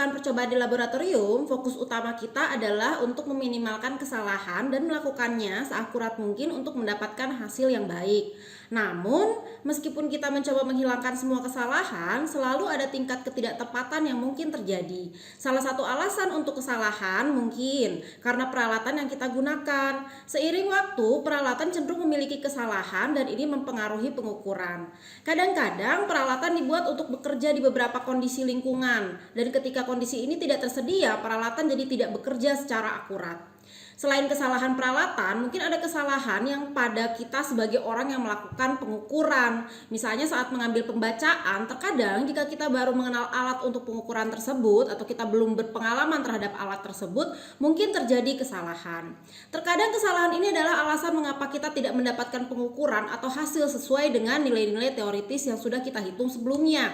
melakukan percobaan di laboratorium, fokus utama kita adalah untuk meminimalkan kesalahan dan melakukannya seakurat mungkin untuk mendapatkan hasil yang baik. Namun, meskipun kita mencoba menghilangkan semua kesalahan, selalu ada tingkat ketidaktepatan yang mungkin terjadi. Salah satu alasan untuk kesalahan mungkin karena peralatan yang kita gunakan. Seiring waktu, peralatan cenderung memiliki kesalahan dan ini mempengaruhi pengukuran. Kadang-kadang peralatan dibuat untuk bekerja di beberapa kondisi lingkungan, dan ketika kondisi ini tidak tersedia, peralatan jadi tidak bekerja secara akurat. Selain kesalahan peralatan, mungkin ada kesalahan yang pada kita sebagai orang yang melakukan pengukuran. Misalnya saat mengambil pembacaan, terkadang jika kita baru mengenal alat untuk pengukuran tersebut atau kita belum berpengalaman terhadap alat tersebut, mungkin terjadi kesalahan. Terkadang kesalahan ini adalah alasan mengapa kita tidak mendapatkan pengukuran atau hasil sesuai dengan nilai-nilai teoritis yang sudah kita hitung sebelumnya.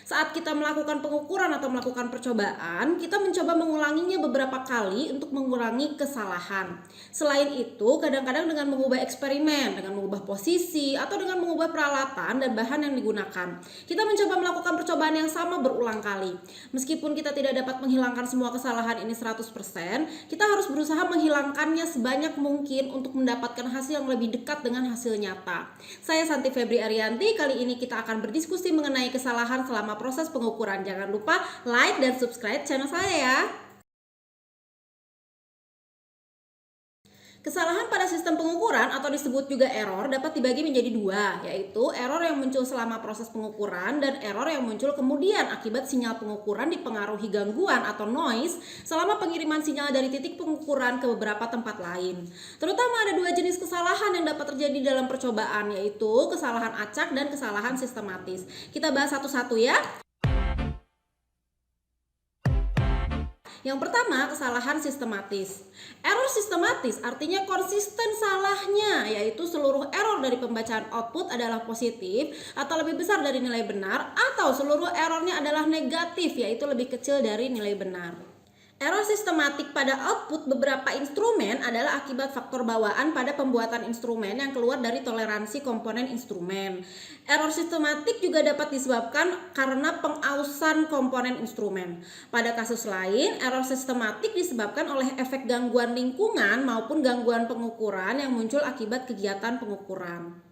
Saat kita melakukan pengukuran atau melakukan percobaan, kita mencoba mengulanginya beberapa kali untuk mengurangi kesalahan. Selain itu, kadang-kadang dengan mengubah eksperimen, dengan mengubah posisi, atau dengan mengubah peralatan dan bahan yang digunakan, kita mencoba melakukan percobaan yang sama berulang kali. Meskipun kita tidak dapat menghilangkan semua kesalahan ini 100%, kita harus berusaha menghilangkannya sebanyak mungkin untuk mendapatkan hasil yang lebih dekat dengan hasil nyata. Saya Santi Febri Arianti, kali ini kita akan berdiskusi mengenai kesalahan selama proses pengukuran. Jangan lupa like dan subscribe channel saya ya. Kesalahan pada sistem pengukuran atau disebut juga error dapat dibagi menjadi dua, yaitu error yang muncul selama proses pengukuran dan error yang muncul kemudian akibat sinyal pengukuran dipengaruhi gangguan atau noise selama pengiriman sinyal dari titik pengukuran ke beberapa tempat lain. Terutama ada dua jenis kesalahan yang dapat terjadi dalam percobaan, yaitu kesalahan acak dan kesalahan sistematis. Kita bahas satu-satu ya. Yang pertama, kesalahan sistematis. Error sistematis artinya konsisten salahnya, yaitu seluruh error dari pembacaan output adalah positif atau lebih besar dari nilai benar, atau seluruh errornya adalah negatif, yaitu lebih kecil dari nilai benar. Error sistematik pada output beberapa instrumen adalah akibat faktor bawaan pada pembuatan instrumen yang keluar dari toleransi komponen instrumen. Error sistematik juga dapat disebabkan karena pengausan komponen instrumen. Pada kasus lain, error sistematik disebabkan oleh efek gangguan lingkungan maupun gangguan pengukuran yang muncul akibat kegiatan pengukuran.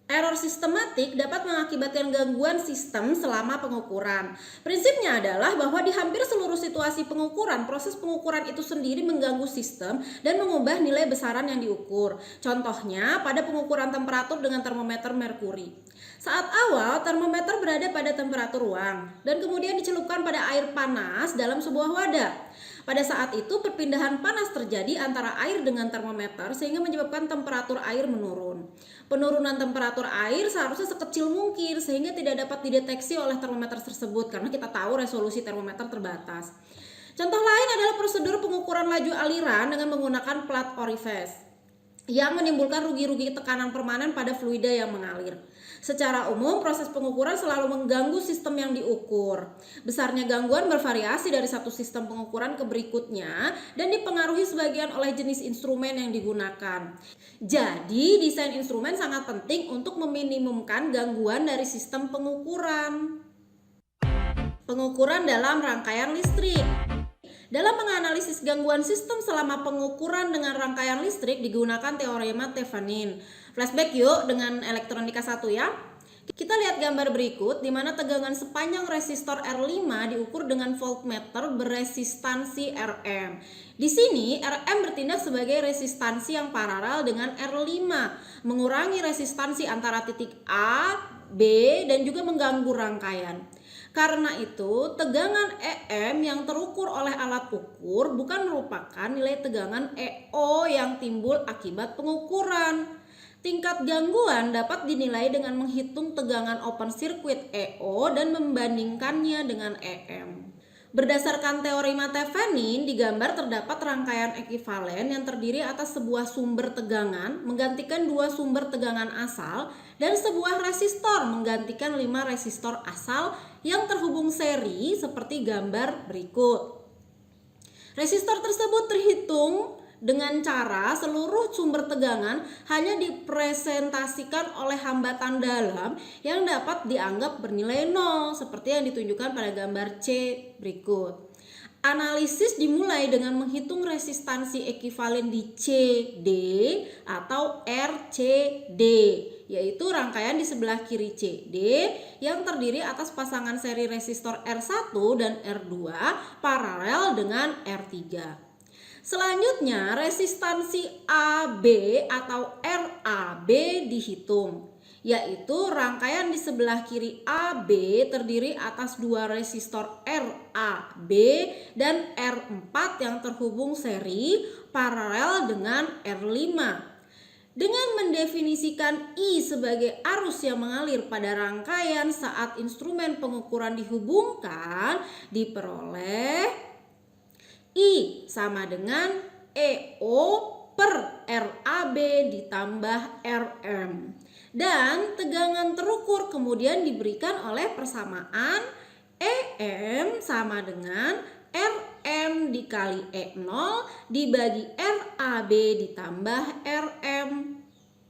Error sistematik dapat mengakibatkan gangguan sistem selama pengukuran. Prinsipnya adalah bahwa di hampir seluruh situasi pengukuran, proses pengukuran itu sendiri mengganggu sistem dan mengubah nilai besaran yang diukur. Contohnya pada pengukuran temperatur dengan termometer merkuri. Saat awal, termometer berada pada temperatur ruang dan kemudian dicelupkan pada air panas dalam sebuah wadah. Pada saat itu perpindahan panas terjadi antara air dengan termometer sehingga menyebabkan temperatur air menurun. Penurunan temperatur air seharusnya sekecil mungkin sehingga tidak dapat dideteksi oleh termometer tersebut karena kita tahu resolusi termometer terbatas. Contoh lain adalah prosedur pengukuran laju aliran dengan menggunakan plat orifice yang menimbulkan rugi-rugi tekanan permanen pada fluida yang mengalir. Secara umum, proses pengukuran selalu mengganggu sistem yang diukur. Besarnya gangguan bervariasi dari satu sistem pengukuran ke berikutnya dan dipengaruhi sebagian oleh jenis instrumen yang digunakan. Jadi, desain instrumen sangat penting untuk meminimumkan gangguan dari sistem pengukuran. Pengukuran dalam rangkaian listrik. Dalam menganalisis gangguan sistem selama pengukuran dengan rangkaian listrik digunakan teorema Thevenin. Flashback yuk dengan elektronika 1 ya. Kita lihat gambar berikut di mana tegangan sepanjang resistor R5 diukur dengan voltmeter beresistansi Rm. Di sini Rm bertindak sebagai resistansi yang paralel dengan R5, mengurangi resistansi antara titik A, B dan juga mengganggu rangkaian. Karena itu, tegangan EM yang terukur oleh alat ukur bukan merupakan nilai tegangan EO yang timbul akibat pengukuran. Tingkat gangguan dapat dinilai dengan menghitung tegangan open circuit EO dan membandingkannya dengan EM. Berdasarkan teorema Thevenin, di gambar terdapat rangkaian ekivalen yang terdiri atas sebuah sumber tegangan menggantikan dua sumber tegangan asal dan sebuah resistor menggantikan 5 resistor asal yang terhubung seri seperti gambar berikut. Resistor tersebut terhitung dengan cara seluruh sumber tegangan hanya dipresentasikan oleh hambatan dalam yang dapat dianggap bernilai nol seperti yang ditunjukkan pada gambar C berikut. Analisis dimulai dengan menghitung resistansi ekivalen di CD atau RCD, yaitu rangkaian di sebelah kiri CD yang terdiri atas pasangan seri resistor R1 dan R2 paralel dengan R3. Selanjutnya, resistansi AB atau RAB dihitung, yaitu rangkaian di sebelah kiri AB terdiri atas dua resistor RAB dan R4 yang terhubung seri paralel dengan R5. Dengan mendefinisikan I sebagai arus yang mengalir pada rangkaian saat instrumen pengukuran dihubungkan, diperoleh I sama dengan EO per RAB ditambah RM. Dan tegangan terukur kemudian diberikan oleh persamaan EM sama dengan RM dikali E0 dibagi RAB ditambah RM.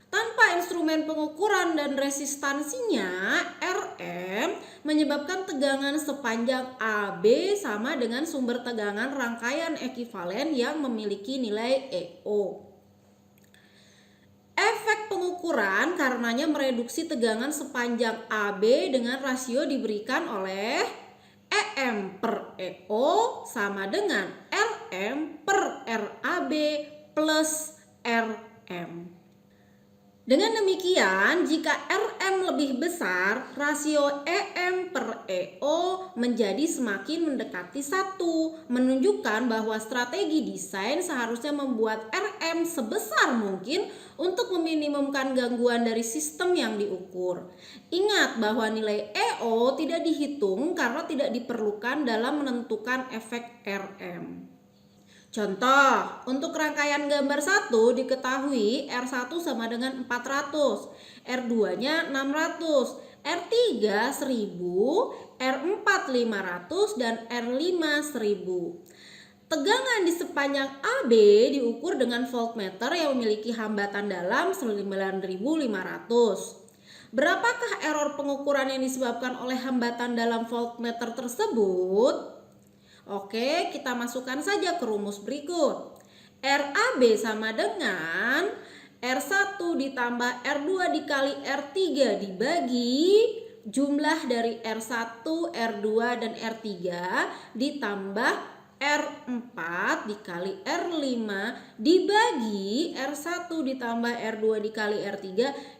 Tanpa instrumen pengukuran dan resistansinya, RM menyebabkan tegangan sepanjang AB sama dengan sumber tegangan rangkaian ekivalen yang memiliki nilai EO. Efek pengukuran karenanya mereduksi tegangan sepanjang AB dengan rasio diberikan oleh EM per EO sama dengan RM per RAB plus RM. Dengan demikian, jika RM lebih besar, rasio EM per EO menjadi semakin mendekati 1, menunjukkan bahwa strategi desain seharusnya membuat RM sebesar mungkin untuk meminimumkan gangguan dari sistem yang diukur. Ingat bahwa nilai EO tidak dihitung karena tidak diperlukan dalam menentukan efek RM. Contoh, untuk rangkaian gambar 1 diketahui R1 sama dengan 400, R2-nya 600, R3 1000, R4 500, dan R5 1000. Tegangan di sepanjang AB diukur dengan voltmeter yang memiliki hambatan dalam 9500. Berapakah error pengukuran yang disebabkan oleh hambatan dalam voltmeter tersebut? Oke, kita masukkan saja ke rumus berikut. RAB sama dengan R1 ditambah R2 dikali R3 dibagi jumlah dari R1, R2, dan R3 ditambah R4 dikali R5 dibagi R1 ditambah R2 dikali R3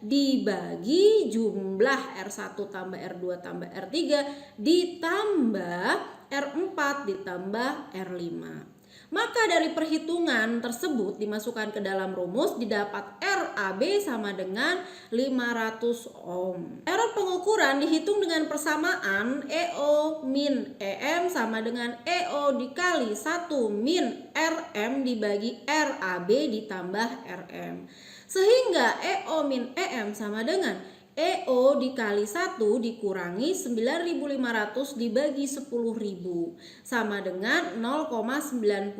dibagi jumlah R1 tambah R2 tambah R3 ditambah R4 ditambah R5. Maka dari perhitungan tersebut dimasukkan ke dalam rumus, didapat RAB sama dengan 500 ohm. Error pengukuran dihitung dengan persamaan EO min EM sama dengan EO dikali 1 min RM dibagi RAB ditambah RM. Sehingga EO min EM sama dengan EO dikali 1 dikurangi 9.500 dibagi 10.000 sama dengan 0,95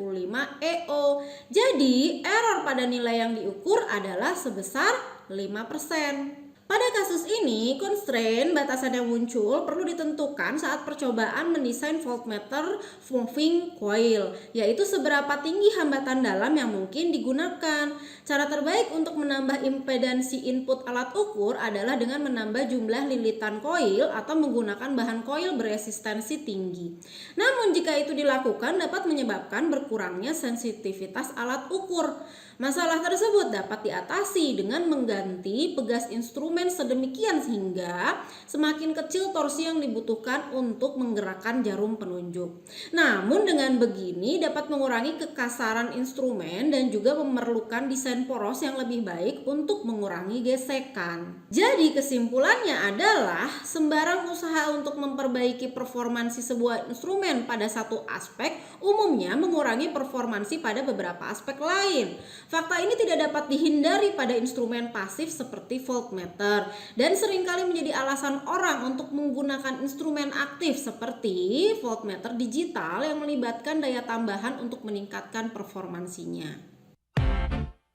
EO. Jadi error pada nilai yang diukur adalah sebesar 5%. Pada kasus ini, constraint batasan yang muncul perlu ditentukan saat percobaan mendesain voltmeter moving coil, yaitu seberapa tinggi hambatan dalam yang mungkin digunakan. Cara terbaik untuk menambah impedansi input alat ukur adalah dengan menambah jumlah lilitan koil atau menggunakan bahan koil beresistensi tinggi. Namun jika itu dilakukan dapat menyebabkan berkurangnya sensitivitas alat ukur. Masalah tersebut dapat diatasi dengan mengganti pegas instrumen sedemikian sehingga semakin kecil torsi yang dibutuhkan untuk menggerakkan jarum penunjuk. Namun dengan begini dapat mengurangi kekasaran instrumen dan juga memerlukan desain poros yang lebih baik untuk mengurangi gesekan. Jadi kesimpulannya adalah sembarang usaha untuk memperbaiki performansi sebuah instrumen pada satu aspek umumnya mengurangi performansi pada beberapa aspek lain. Fakta ini tidak dapat dihindari pada instrumen pasif seperti voltmeter dan seringkali menjadi alasan orang untuk menggunakan instrumen aktif seperti voltmeter digital yang melibatkan daya tambahan untuk meningkatkan performansinya.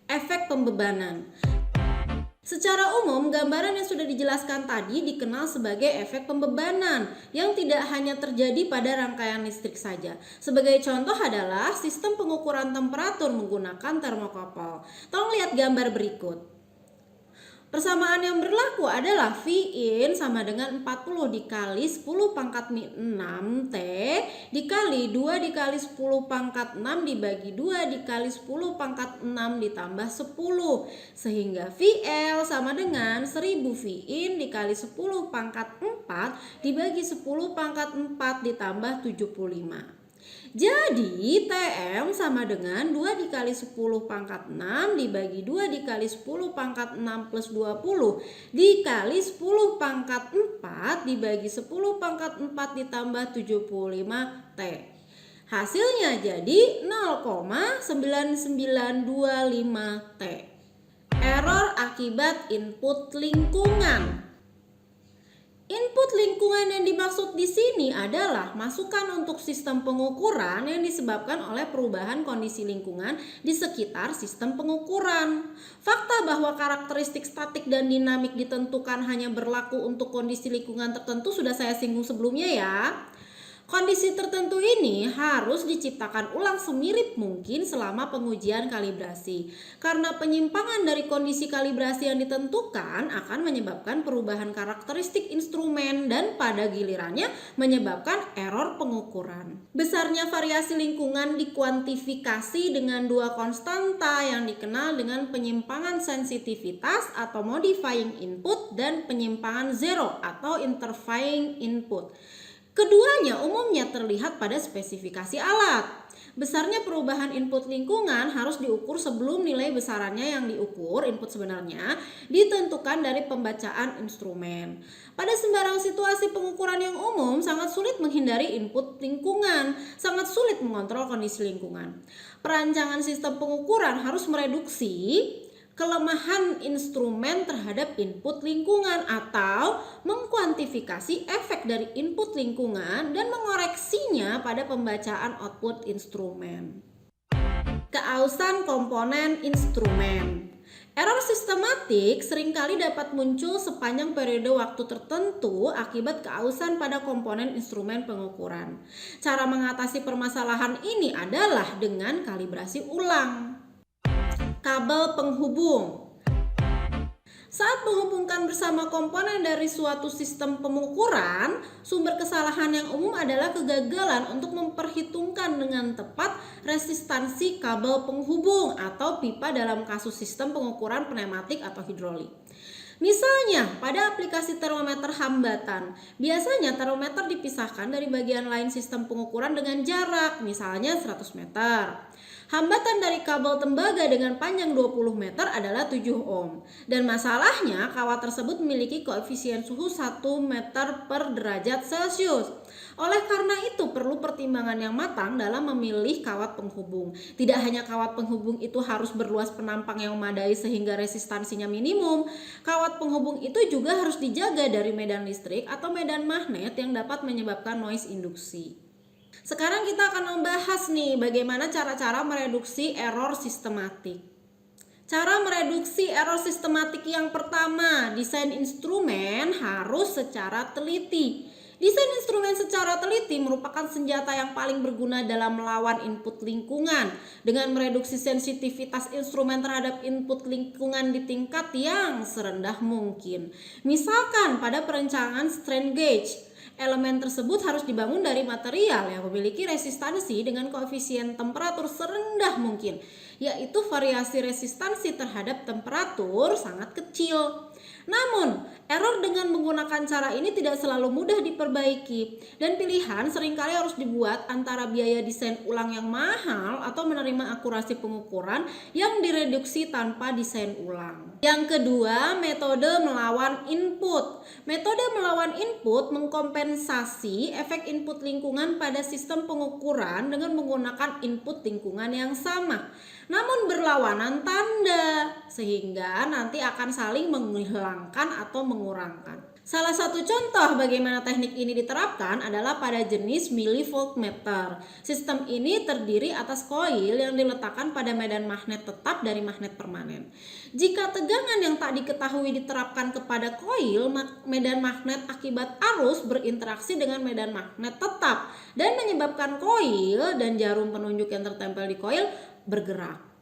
Efek pembebanan. Secara umum, gambaran yang sudah dijelaskan tadi dikenal sebagai efek pembebanan yang tidak hanya terjadi pada rangkaian listrik saja. Sebagai contoh adalah sistem pengukuran temperatur menggunakan termokouple. Tolong lihat gambar berikut. Persamaan yang berlaku adalah V in sama dengan 40 dikali 10 pangkat 6 T dikali 2 dikali 10 pangkat 6 dibagi 2 dikali 10 pangkat 6 ditambah 10. Sehingga VL sama dengan 1000 V in dikali 10 pangkat 4 dibagi 10 pangkat 4 ditambah 75. Jadi TM sama dengan 2 dikali 10 pangkat 6 dibagi 2 dikali 10 pangkat 6 plus 20 dikali 10 pangkat 4 dibagi 10 pangkat 4 ditambah 75 T. Hasilnya jadi 0,9925 T. Error akibat input lingkungan. Input lingkungan yang dimaksud di sini adalah masukan untuk sistem pengukuran yang disebabkan oleh perubahan kondisi lingkungan di sekitar sistem pengukuran. Fakta bahwa karakteristik statik dan dinamik ditentukan hanya berlaku untuk kondisi lingkungan tertentu sudah saya singgung sebelumnya ya. Kondisi tertentu ini harus diciptakan ulang semirip mungkin selama pengujian kalibrasi. Karena penyimpangan dari kondisi kalibrasi yang ditentukan akan menyebabkan perubahan karakteristik instrumen dan pada gilirannya menyebabkan error pengukuran. Besarnya variasi lingkungan dikuantifikasi dengan dua konstanta yang dikenal dengan penyimpangan sensitivitas atau modifying input dan penyimpangan zero atau interfering input. Keduanya umumnya terlihat pada spesifikasi alat. Besarnya perubahan input lingkungan harus diukur sebelum nilai besarannya yang diukur input sebenarnya ditentukan dari pembacaan instrumen. Pada sembarang situasi pengukuran yang umum sangat sulit menghindari input lingkungan, sangat sulit mengontrol kondisi lingkungan. Perancangan sistem pengukuran harus mereduksi kelemahan instrumen terhadap input lingkungan atau mengkuantifikasi efek dari input lingkungan dan mengoreksinya pada pembacaan output instrumen. Keausan komponen instrumen. Error sistematik seringkali dapat muncul sepanjang periode waktu tertentu akibat keausan pada komponen instrumen pengukuran. Cara mengatasi permasalahan ini adalah dengan kalibrasi ulang. Kabel penghubung. Saat menghubungkan bersama komponen dari suatu sistem pengukuran, sumber kesalahan yang umum adalah kegagalan untuk memperhitungkan dengan tepat resistansi kabel penghubung atau pipa dalam kasus sistem pengukuran pneumatik atau hidrolik. Misalnya, pada aplikasi termometer hambatan, biasanya termometer dipisahkan dari bagian lain sistem pengukuran dengan jarak, misalnya 100 meter. Hambatan dari kabel tembaga dengan panjang 20 meter adalah 7 ohm. Dan masalahnya, kawat tersebut memiliki koefisien suhu 1 meter per derajat Celcius. Oleh karena itu, perlu pertimbangan yang matang dalam memilih kawat penghubung. Tidak hanya kawat penghubung itu harus berluas penampang yang memadai sehingga resistansinya minimum, kawat penghubung itu juga harus dijaga dari medan listrik atau medan magnet yang dapat menyebabkan noise induksi. Sekarang kita akan membahas nih bagaimana cara-cara mereduksi error sistematik. Cara mereduksi error sistematik yang pertama, desain instrumen harus secara teliti. Desain instrumen secara teliti merupakan senjata yang paling berguna dalam melawan input lingkungan dengan mereduksi sensitivitas instrumen terhadap input lingkungan di tingkat yang serendah mungkin. Misalkan pada perencanaan strain gauge, elemen tersebut harus dibangun dari material yang memiliki resistansi dengan koefisien temperatur serendah mungkin, yaitu variasi resistansi terhadap temperatur sangat kecil. Namun, error dengan menggunakan cara ini tidak selalu mudah diperbaiki dan pilihan seringkali harus dibuat antara biaya desain ulang yang mahal atau menerima akurasi pengukuran yang direduksi tanpa desain ulang. Yang kedua, metode melawan input. Metode melawan input mengkompensasi efek input lingkungan pada sistem pengukuran dengan menggunakan input lingkungan yang sama, namun berlawanan tanda, sehingga nanti akan saling menghilangkan atau mengurangkan. Salah satu contoh bagaimana teknik ini diterapkan adalah pada jenis millivoltmeter. Sistem ini terdiri atas koil yang diletakkan pada medan magnet tetap dari magnet permanen. Jika tegangan yang tak diketahui diterapkan kepada koil, medan magnet akibat arus berinteraksi dengan medan magnet tetap dan menyebabkan koil dan jarum penunjuk yang tertempel di koil bergerak.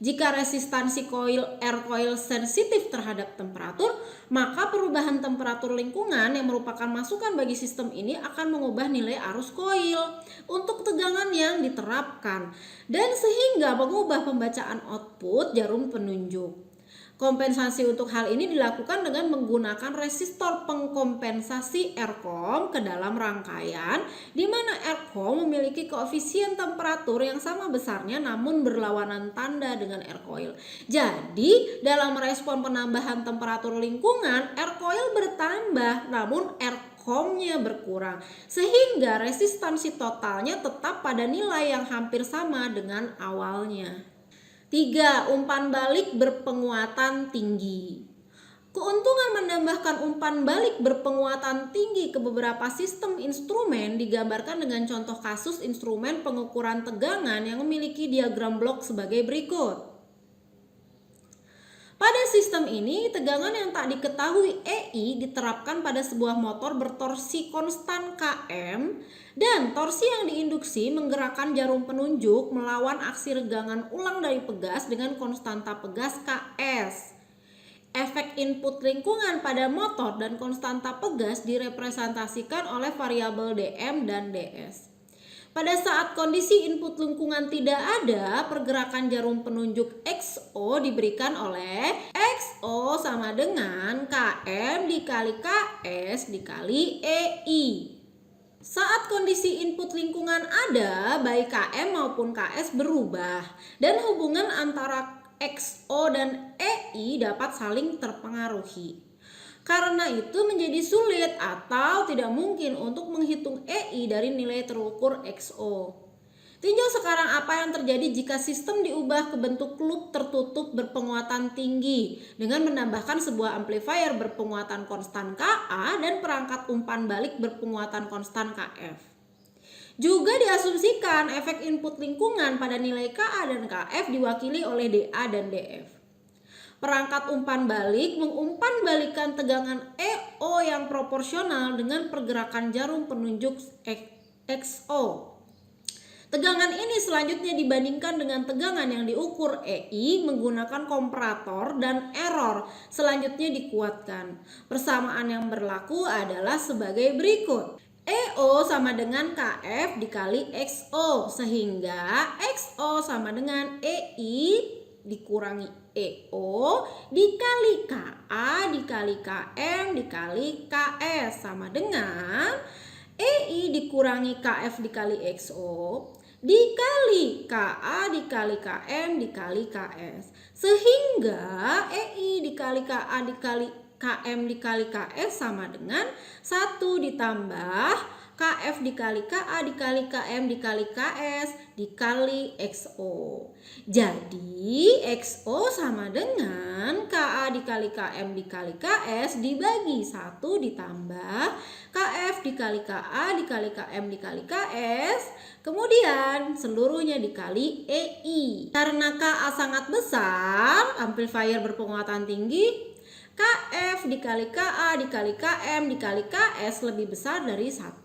Jika resistansi air coil sensitif terhadap temperatur, maka perubahan temperatur lingkungan yang merupakan masukan bagi sistem ini akan mengubah nilai arus koil untuk tegangan yang diterapkan dan sehingga mengubah pembacaan output jarum penunjuk. Kompensasi untuk hal ini dilakukan dengan menggunakan resistor pengkompensasi ERCOM ke dalam rangkaian, di mana ERCOM memiliki koefisien temperatur yang sama besarnya namun berlawanan tanda dengan air coil. Jadi, dalam respon penambahan temperatur lingkungan, air coil bertambah namun ERCOM-nya berkurang, sehingga resistansi totalnya tetap pada nilai yang hampir sama dengan awalnya. 3. Umpan balik berpenguatan tinggi. Keuntungan menambahkan umpan balik berpenguatan tinggi ke beberapa sistem instrumen digambarkan dengan contoh kasus instrumen pengukuran tegangan yang memiliki diagram blok sebagai berikut. Pada sistem ini, tegangan yang tak diketahui EI diterapkan pada sebuah motor bertorsi konstan Km dan torsi yang diinduksi menggerakkan jarum penunjuk melawan aksi regangan ulang dari pegas dengan konstanta pegas Ks. Efek input lingkungan pada motor dan konstanta pegas direpresentasikan oleh variabel dm dan ds. Pada saat kondisi input lingkungan tidak ada, pergerakan jarum penunjuk XO diberikan oleh XO sama dengan Km dikali Ks dikali EI. Saat kondisi input lingkungan ada, baik Km maupun Ks berubah dan hubungan antara XO dan EI dapat saling terpengaruhi. Karena itu menjadi sulit atau tidak mungkin untuk menghitung EI dari nilai terukur XO. Tinjau sekarang apa yang terjadi jika sistem diubah ke bentuk loop tertutup berpenguatan tinggi dengan menambahkan sebuah amplifier berpenguatan konstan Ka dan perangkat umpan balik berpenguatan konstan Kf. Juga diasumsikan efek input lingkungan pada nilai Ka dan Kf diwakili oleh Da dan Df. Perangkat umpan balik mengumpan balikan tegangan EO yang proporsional dengan pergerakan jarum penunjuk XO. Tegangan ini selanjutnya dibandingkan dengan tegangan yang diukur EI menggunakan komparator dan error selanjutnya dikuatkan. Persamaan yang berlaku adalah sebagai berikut. EO sama dengan Kf dikali XO sehingga XO sama dengan EI dikurangi EO dikali Ka dikali Km dikali Ks sama dengan EI dikurangi Kf dikali XO dikali Ka dikali Km dikali Ks sehingga EI dikali Ka dikali Km dikali Ks sama dengan 1 ditambah Kf dikali Ka dikali Km dikali Ks dikali XO. Jadi XO sama dengan Ka dikali Km dikali Ks dibagi 1 ditambah Kf dikali Ka dikali Km dikali Ks kemudian seluruhnya dikali EI. Karena Ka sangat besar, amplifier berpenguatan tinggi, Kf dikali Ka dikali Km dikali Ks lebih besar dari 1.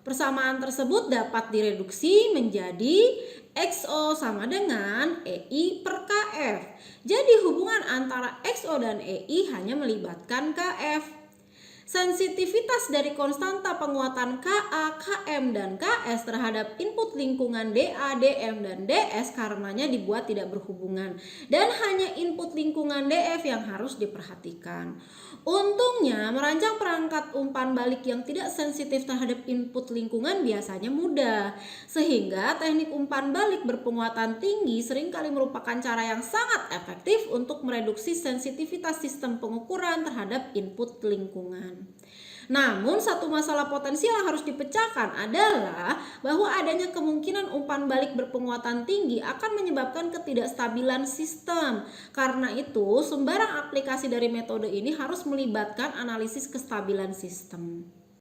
Persamaan tersebut dapat direduksi menjadi XO sama dengan EI per Kf. Jadi hubungan antara XO dan EI hanya melibatkan Kf. Sensitivitas dari konstanta penguatan Ka, Km, dan Ks terhadap input lingkungan Da, Dm, dan Ds karenanya dibuat tidak berhubungan dan hanya input lingkungan Df yang harus diperhatikan. Untungnya merancang perangkat umpan balik yang tidak sensitif terhadap input lingkungan biasanya mudah, sehingga teknik umpan balik berpenguatan tinggi seringkali merupakan cara yang sangat efektif untuk mereduksi sensitivitas sistem pengukuran terhadap input lingkungan. Namun satu masalah potensial yang harus dipecahkan adalah bahwa adanya kemungkinan umpan balik berpenguatan tinggi akan menyebabkan ketidakstabilan sistem. Karena itu, sembarang aplikasi dari metode ini harus melibatkan analisis kestabilan sistem.